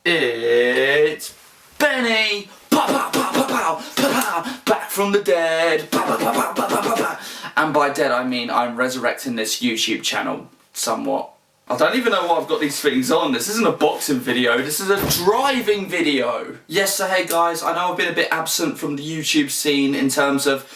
It's Benny, pow, pow, pow, pow, pow, pow, pow, back from the dead, pow, pow, pow, pow, pow, pow, pow. And by dead I mean I'm resurrecting this YouTube channel somewhat. I don't even know why I've got these things on. This isn't a boxing video, this is a driving video. Yes, so hey guys, I know I've been a bit absent from the YouTube scene in terms of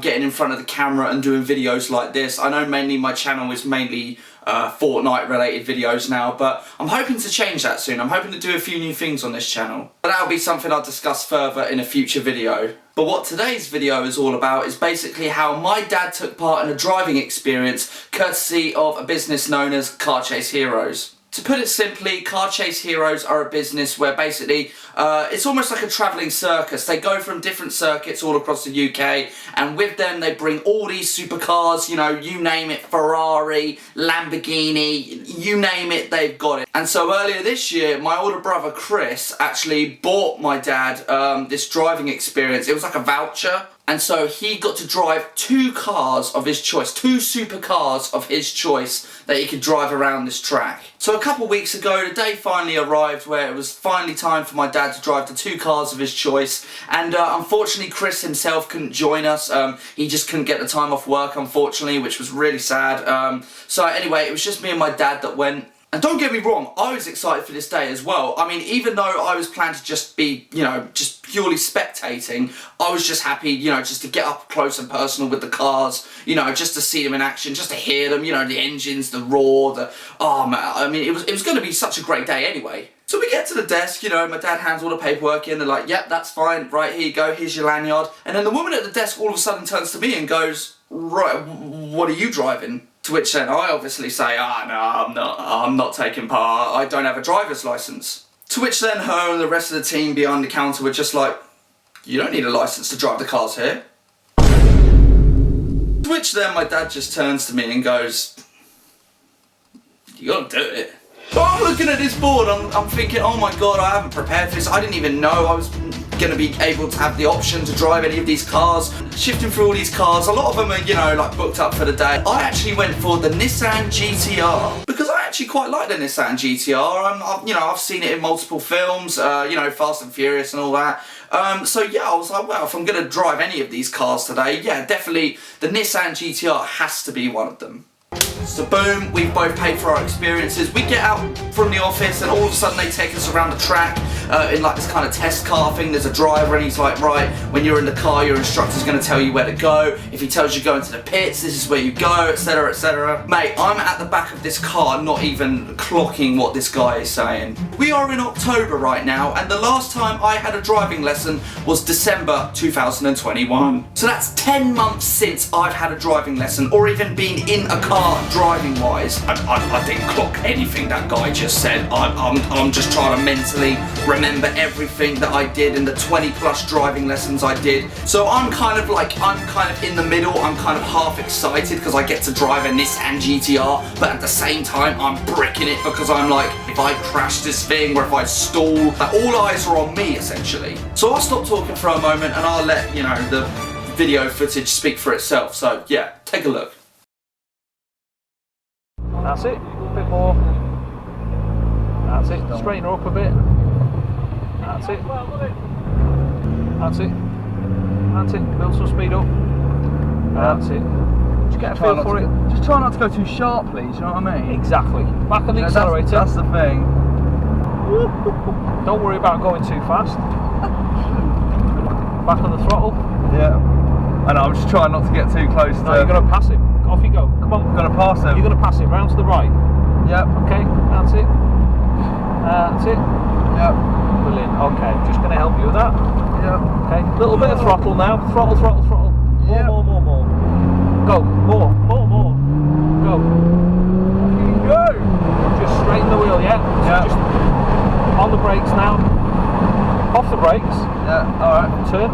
getting in front of the camera and doing videos like this. I know mainly my channel is mainly Fortnite related videos now, but I'm hoping to change that soon. I'm hoping to do a few new things on this channel. But that'll be something I'll discuss further in a future video. But what today's video is all about is basically how my dad took part in a driving experience courtesy of a business known as Car Chase Heroes. To put it simply, Car Chase Heroes are a business where basically it's almost like a travelling circus. They go from different circuits all across the UK, and with them they bring all these supercars, you know, you name it, Ferrari, Lamborghini, you name it, they've got it. And so earlier this year, my older brother Chris actually bought my dad this driving experience. It was like a voucher. And so he got to drive two cars of his choice, two supercars of his choice that he could drive around this track. So a couple weeks ago, the day finally arrived where it was finally time for my dad to drive the two cars of his choice. And unfortunately, Chris himself couldn't join us. He just couldn't get the time off work, unfortunately, which was really sad. So anyway, it was just me and my dad that went. And don't get me wrong, I was excited for this day as well. I mean, even though I was planning to just be, you know, just purely spectating, I was just happy, you know, just to get up close and personal with the cars, you know, just to see them in action, just to hear them, you know, the engines, the roar, oh man, I mean, it was going to be such a great day anyway. So we get to the desk, you know, my dad hands all the paperwork in, they're like, yep, that's fine, right, here you go, here's your lanyard. And then the woman at the desk all of a sudden turns to me and goes, right, what are you driving? To which then I obviously say, no, I'm not taking part, I don't have a driver's licence. To which then her and the rest of the team behind the counter were just like, you don't need a licence to drive the cars here. To which then my dad just turns to me and goes, you gotta do it. So I'm looking at this board, I'm thinking, oh my god, I haven't prepared for this, I didn't even know I was going to be able to have the option to drive any of these cars. Shifting through all these cars, a lot of them are, you know, like booked up for the day. I actually went for the Nissan GT-R because I actually quite like the Nissan GT-R. You know, I've seen it in multiple films, you know, Fast and Furious and all that. So yeah, I was like, well, if I'm going to drive any of these cars today, yeah, definitely the Nissan GT-R has to be one of them. So boom, we've both paid for our experiences. We get out from the office and all of a sudden they take us around the track in like this kind of test car thing. There's a driver and he's like, right, when you're in the car, your instructor's going to tell you where to go. If he tells you go into the pits, this is where you go, etc, etc. Mate, I'm at the back of this car not even clocking what this guy is saying. We are in October right now and the last time I had a driving lesson was December 2021. So that's 10 months since I've had a driving lesson or even been in a car driving wise. I didn't clock anything that guy just said. I'm just trying to mentally remember everything that I did in the 20 plus driving lessons I did. So I'm kind of in the middle. I'm kind of half excited because I get to drive a Nissan GT-R, but at the same time I'm bricking it because I'm like, if I crash this thing or if I stall, like, all eyes are on me essentially. So I'll stop talking for a moment and I'll let, you know, the video footage speak for itself. So yeah, take a look. That's it, a bit more. That's it, straighten her up a bit. That's it. That's it. That's it, build some speed up. That's it. Just get a feel for it. Just try not to go too sharp, please, you know what I mean? Exactly. Back on the accelerator. That's the thing. Don't worry about going too fast. Back on the throttle. Yeah. And I'm just trying not to get too close to... No, you're going to pass him. Off you go. Come on. I'm going to pass him. You're going to pass him round to the right. Yep. Okay, that's it. That's it. Yep. Brilliant. Okay, just going to help you with that. Yep. Okay, little bit of throttle now. Throttle, throttle, throttle. Yep. More. Go. More. Go. Go. Just straighten the wheel, yeah? Yeah. So just on the brakes now. Off the brakes. Yeah, alright. Turn.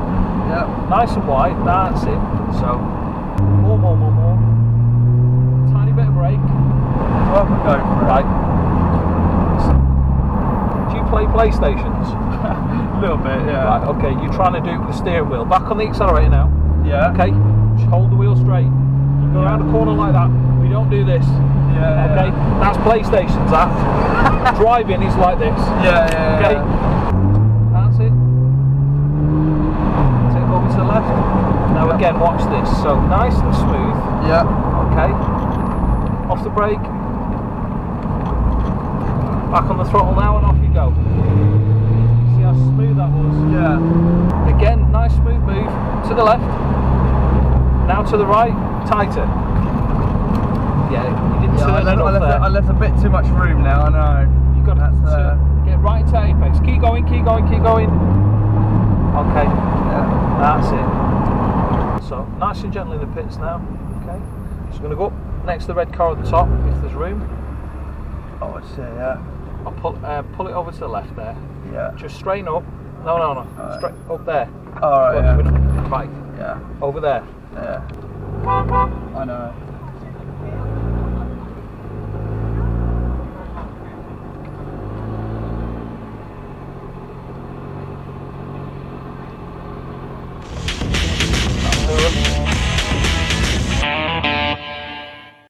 Yeah. Nice and wide. That's it. So, more. Tiny bit of brake. Well, go for it. Right. Do you play PlayStations? A little bit, yeah. Right, okay, you're trying to do it with the steering wheel. Back on the accelerator now. Yeah. Okay, just hold the wheel straight. You go around the corner like that. We don't do this. Yeah. Okay, that's PlayStation's that. Driving is like this. Yeah. Okay, that's it. Take over to the left. Now again, watch this. So nice and smooth. Yeah. Okay. Off the brake. Back on the throttle now, and off you go. See how smooth that was? Yeah. Again, nice smooth move to the left. Now to the right, tighter. Yeah, you didn't turn it up there. I left a bit too much room now. I know. You've got to get right into apex. Keep going, keep going, keep going. Okay. Yeah. That's it. So nice and gentle in the pits now. Okay. So we're going to go up next to the red car at the top if there's room. Oh, I see. Yeah. I'll pull it over to the left there. Yeah. Just straighten up. No. Right. Straight up there. All right. Yeah. Right. Yeah. Over there. Yeah. I know.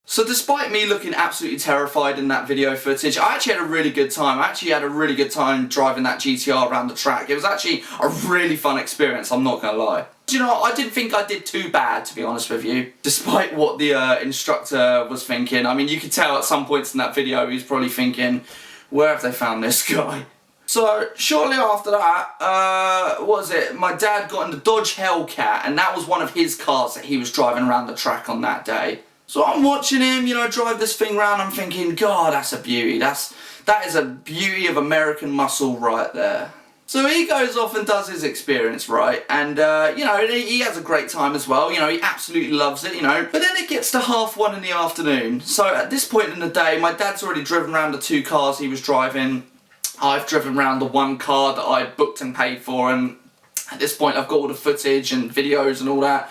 So despite me looking absolutely terrified in that video footage, I actually had a really good time. I actually had a really good time driving that GTR around the track. It was actually a really fun experience, I'm not gonna lie. Do you know, I didn't think I did too bad, to be honest with you, despite what the instructor was thinking. I mean, you could tell at some points in that video, he was probably thinking, where have they found this guy? So, shortly after that, what was it? My dad got in the Dodge Hellcat, and that was one of his cars that he was driving around the track on that day. So I'm watching him, you know, drive this thing around. I'm thinking, God, that's a beauty. That is a beauty of American muscle right there. So he goes off and does his experience, right? And, you know, he has a great time as well. You know, he absolutely loves it, you know. But then it gets to 1:30 in the afternoon. So at this point in the day, my dad's already driven around the 2 cars he was driving. I've driven around the 1 car that I booked and paid for, and at this point I've got all the footage and videos and all that.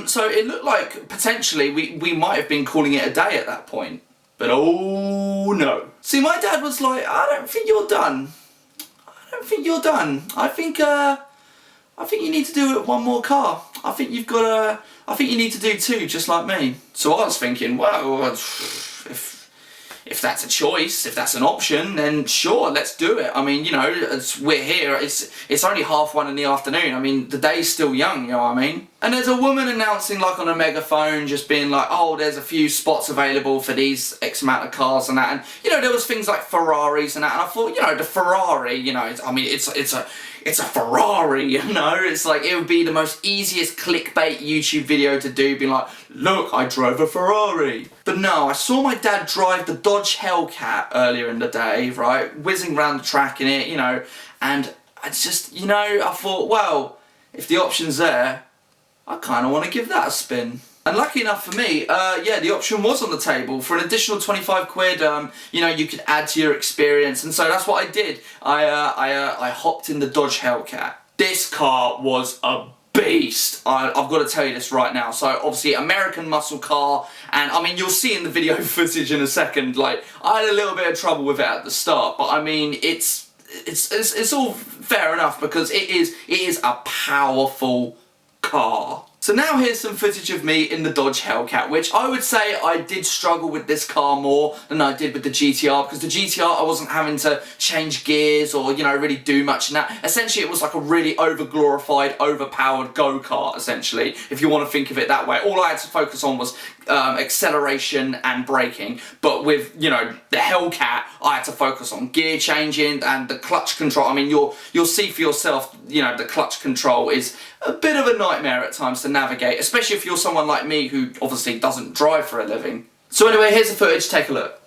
So it looked like potentially we might have been calling it a day at that point. But oh no. See, my dad was like, I don't think you're done. I don't think you're done. I think you need to do it 1 more car. I think you've got to, I think you need to do 2 just like me. So I was thinking, well, if that's a choice, if that's an option, then sure, let's do it. I mean, you know, we're here, it's only 1:30 in the afternoon. I mean, the day's still young, you know what I mean? And there's a woman announcing, like, on a megaphone, just being like, oh, there's a few spots available for these X amount of cars and that. And, you know, there was things like Ferraris and that. And I thought, you know, the Ferrari, you know, I mean, it's a Ferrari, you know? It's like, it would be the most easiest clickbait YouTube video to do, being like, look, I drove a Ferrari. But no, I saw my dad drive the Dodge Hellcat earlier in the day, right? Whizzing around the track in it, you know, and I just, you know, I thought, well, if the option's there, I kind of want to give that a spin. And lucky enough for me, yeah, the option was on the table. For an additional 25 quid, you know, you could add to your experience. And so that's what I did. I hopped in the Dodge Hellcat. This car was a beast. I've got to tell you this right now. So obviously, American muscle car. And I mean, you'll see in the video footage in a second, like, I had a little bit of trouble with it at the start. But I mean, it's all fair enough because it is a powerful car. So now here's some footage of me in the Dodge Hellcat, which I would say I did struggle with this car more than I did with the GTR, because the GTR I wasn't having to change gears or, you know, really do much in that. Essentially it was like a really over-glorified, overpowered go-kart, essentially, if you want to think of it that way. All I had to focus on was acceleration and braking, but with, you know, the Hellcat I had to focus on gear changing and the clutch control. I mean, you'll see for yourself, you know, the clutch control is a bit of a nightmare at times to navigate, especially if you're someone like me who obviously doesn't drive for a living. So anyway, here's the footage, take a look.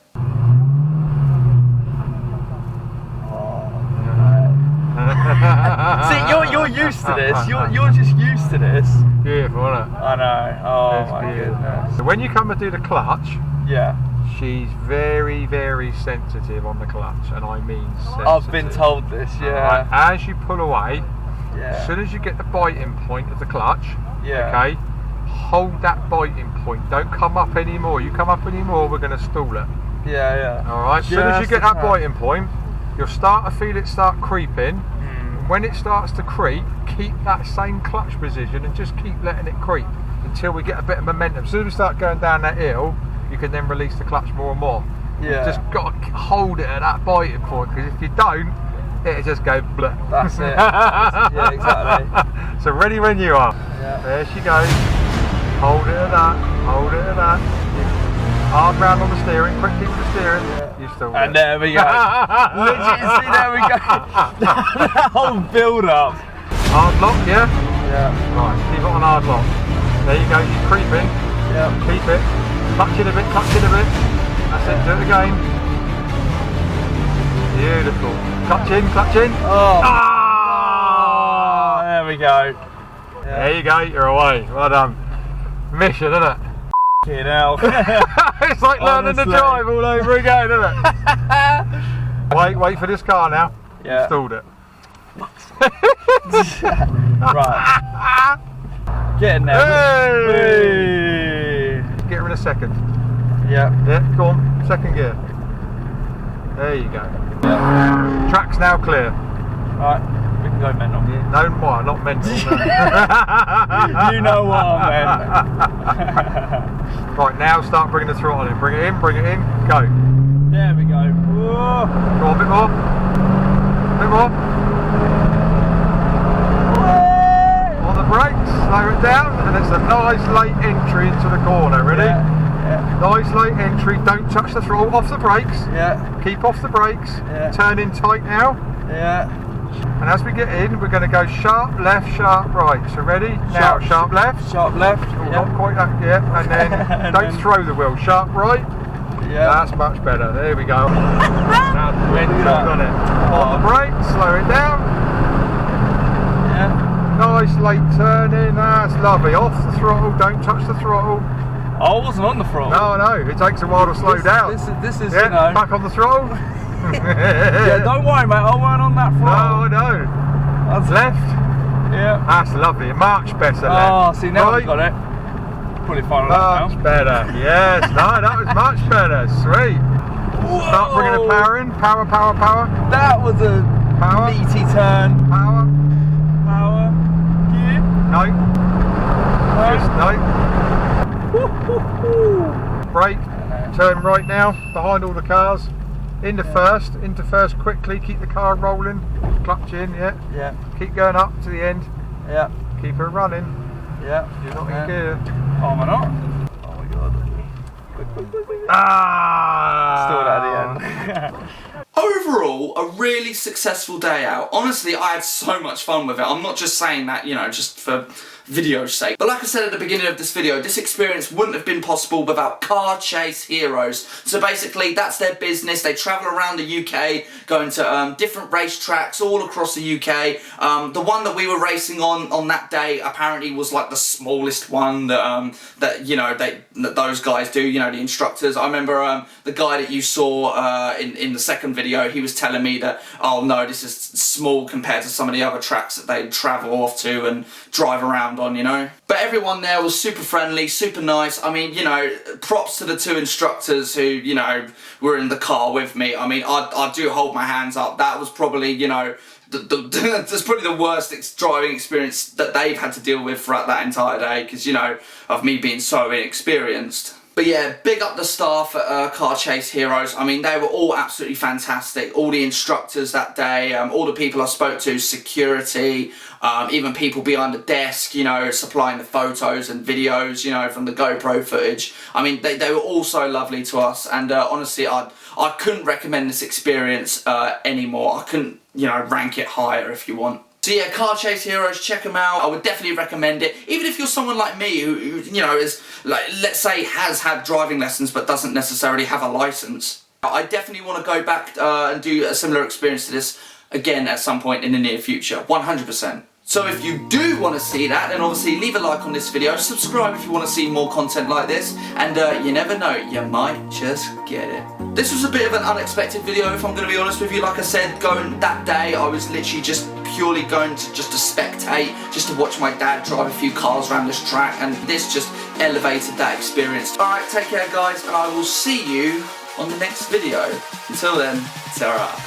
See, you're used to this. You're just used to this. Beautiful, isn't it? I know. Oh It's my beautiful. goodness. So when you come to do the clutch, Yeah. she's very, very sensitive on the clutch, and I mean sensitive. I've been told this. Yeah. Right, as you pull away, Yeah. as soon as you get the biting point of the clutch, Yeah. okay, hold that biting point. Don't come up anymore. You come up anymore, we're going to stall it. Yeah. Alright, as soon as you get that biting point, you'll start to feel it start creeping. When it starts to creep, keep that same clutch position and just keep letting it creep until we get a bit of momentum. As soon as we start going down that hill, you can then release the clutch more and more. Yeah. You just got to hold it at that biting point, because if you don't, it'll just go bleh. That's it. Yeah, exactly. So ready when you are. Yeah. There she goes. Hold it at that. Hold it at that. Arm round on the steering. Quick keep the steering. Yeah. You still. And there we go. Literally, see, there we go. That whole build up. Hard lock, yeah. Yeah. Right. Keep it on hard lock. There you go. She's creeping. Yeah. Keep it. Clutch it a bit. Clutch it a bit. That's it. Do it again. Beautiful. Clutch in. Clutch in. Oh. Ah! There we go. Yeah. There you go. You're away. Well done. Mission, isn't it? Fucking hell. It's like learning to Honestly. drive all over again, isn't it? Wait for this car now. Yeah. Installed it. Right. Getting there. Hey! Get her in a second. Yeah. Yeah, go on. Second gear. There you go. Yeah. Track's now clear. Right. We can go mental. No more, not mental. No. You know what I meant. Right, now start bringing the throttle in. Bring it in, go. There we go. Whoa. Go on, a bit more. A bit more. On the brakes, slow it down, and it's a nice late entry into the corner. Ready? Yeah. Nice late entry, don't touch the throttle, off the brakes. Yeah. Keep off the brakes. Yeah. Turn in tight now. Yeah. And as we get in, we're going to go sharp left, sharp right. So ready? Now, sharp left. Sharp left. Oh, Yeah. not quite that yet. And then And don't then- throw the wheel. Sharp right. Yeah. That's much better. There we go. Now, when you've done it. On the brakes, slow it down. Yeah. Nice late turn in. That's lovely. Off the throttle. Don't touch the throttle. Oh, I wasn't on the throttle. No, it takes a while to slow down. This is Yeah, you know. back on the throttle. Yeah, don't worry, mate. I weren't on that No, throttle. I know. That's Left. Yeah. That's lovely. Much better left. Oh, see, now Right. we've got it. Put it final left Much now. better. Yes. No, that was much better. Sweet. Start bringing the power in. Power. That was a Power. meaty turn. Power. Power. Gear. No. Just no. Brake. Turn right now. Behind all the cars. Into first quickly. Keep the car rolling. Clutch in. Yeah. Yeah. Keep going up to the end. Yeah. Keep her running. Yeah. You're not in gear. Oh, am I not? Oh my god. Still at the end. Overall, a really successful day out. Honestly, I had so much fun with it. I'm not just saying that, you know, just for video's sake. But like I said at the beginning of this video, this experience wouldn't have been possible without Car Chase Heroes. So basically, that's their business. They travel around the UK, going to different racetracks all across the UK. The one that we were racing on that day apparently was like the smallest one that you know that those guys do. You know, the instructors. I remember the guy that you saw in the second video. He was telling me that, oh no, this is small compared to some of the other tracks that they travel off to and drive around on, you know. But everyone there was super friendly, super nice. I mean, you know, props to the two instructors who, you know, were in the car with me. I mean, I do hold my hands up. That was probably, you know, that's probably the worst driving experience that they've had to deal with throughout that entire day, because, you know, of me being so inexperienced. But yeah, big up the staff at Car Chase Heroes. I mean, they were all absolutely fantastic. All the instructors that day, all the people I spoke to, security, even people behind the desk, you know, supplying the photos and videos, you know, from the GoPro footage. I mean, they were all so lovely to us, and honestly, I couldn't recommend this experience anymore. I couldn't, you know, rank it higher if you want. So yeah, Car Chase Heroes, check them out. I would definitely recommend it. Even if you're someone like me who you know, is, like, let's say has had driving lessons but doesn't necessarily have a license. I definitely want to go back and do a similar experience to this again at some point in the near future, 100%. So if you do want to see that, then obviously leave a like on this video, subscribe if you want to see more content like this, and you never know, you might just get it. This was a bit of an unexpected video, if I'm going to be honest with you. Like I said, going that day, I was literally just purely going to spectate, just to watch my dad drive a few cars around this track, and this just elevated that experience. Alright, take care guys, and I will see you on the next video. Until then, ta-ra.